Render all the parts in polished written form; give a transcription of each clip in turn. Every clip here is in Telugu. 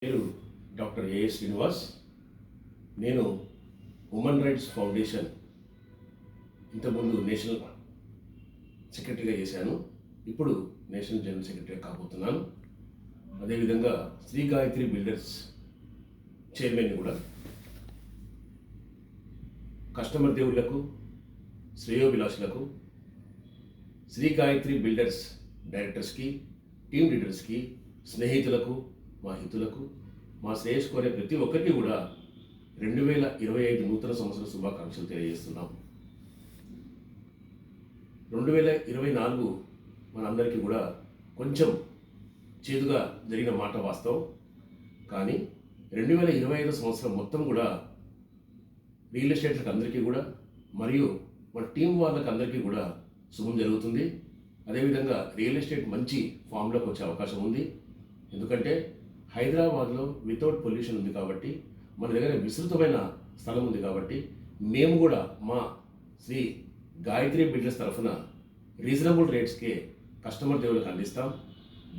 పేరు డాక్టర్ ఏఎస్ శ్రీనివాస్. నేను హ్యూమన్ రైట్స్ ఫౌండేషన్ ఇంతకుముందు నేషనల్ సెక్రటరీగా చేశాను. ఇప్పుడు నేషనల్ జనరల్ సెక్రటరీ కాబోతున్నాను. అదేవిధంగా శ్రీ గాయత్రి బిల్డర్స్ చైర్మన్ కూడా. కస్టమర్ దేవుళ్లకు, శ్రేయోభిలాషులకు, శ్రీ గాయత్రి బిల్డర్స్ డైరెక్టర్స్కి, టీమ్ లీడర్స్కి, స్నేహితులకు, మా హితులకు, మా శ్రేయస్ కోరే ప్రతి ఒక్కరికి కూడా 2025 నూతన సంవత్సర శుభాకాంక్షలు తెలియజేస్తున్నాం. 2024 మనందరికీ కూడా కొంచెం చేదుగా జరిగిన మాట వాస్తవం. కానీ 2025 సంవత్సరం మొత్తం కూడా రియల్ ఎస్టేట్లకు అందరికీ కూడా మరియు మన టీం వాళ్ళకి అందరికీ కూడా శుభం జరుగుతుంది. అదేవిధంగా రియల్ ఎస్టేట్ మంచి ఫామ్లోకి వచ్చే అవకాశం ఉంది. ఎందుకంటే హైదరాబాద్లో వితౌట్ పొల్యూషన్ ఉంది కాబట్టి, మన దగ్గర విస్తృతమైన స్థలం ఉంది కాబట్టి, మేము కూడా మా శ్రీ గాయత్రి బిల్డర్స్ తరఫున రీజనబుల్ రేట్స్కే కస్టమర్ దేవులకు అందిస్తాం.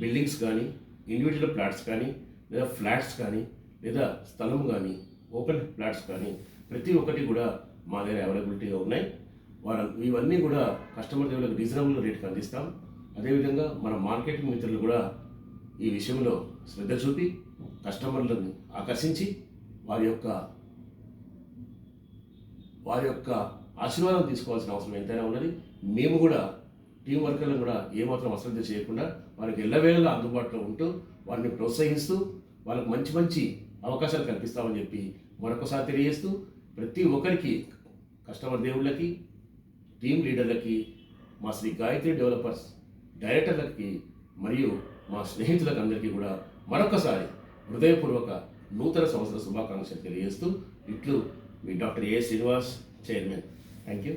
బిల్డింగ్స్ కానీ, ఇండివిజువల్ ఫ్లాట్స్ కానీ, లేదా ఫ్లాట్స్ కానీ, లేదా స్థలం కానీ, ఓపెన్ ఫ్లాట్స్ కానీ ప్రతి ఒక్కటి కూడా మా దగ్గర అవైలబిలిటీగా ఉన్నాయి. ఇవన్నీ కూడా కస్టమర్ దేవులకు రీజనబుల్ రేట్కి అందిస్తాం. అదేవిధంగా మన మార్కెటింగ్ మిత్రులు కూడా ఈ విషయంలో శ్రద్ధ చూపి కస్టమర్లను ఆకర్షించి వారి యొక్క ఆశీర్వాదం తీసుకోవాల్సిన అవసరం ఎంతైనా ఉన్నది. మేము కూడా టీం వర్కర్లను కూడా ఏమాత్రం అశ్రద్ధ చేయకుండా వారికి ఎల్లవేళలా అందుబాటులో ఉంటూ వారిని ప్రోత్సహిస్తూ వాళ్ళకి మంచి మంచి అవకాశాలు కల్పిస్తామని చెప్పి మరొకసారి తెలియజేస్తూ, ప్రతి ఒక్కరికి కస్టమర్ దేవుళ్ళకి, టీం లీడర్లకి, మా శ్రీ గాయత్రి డెవలపర్స్ డైరెక్టర్లకి మరియు మా స్నేహితులకు అందరికీ కూడా మరొకసారి హృదయపూర్వక నూతన సంవత్సర శుభాకాంక్షలు తెలియజేస్తూ, ఇట్లు మీ doctor A S Srinivas, chairman. Thank you.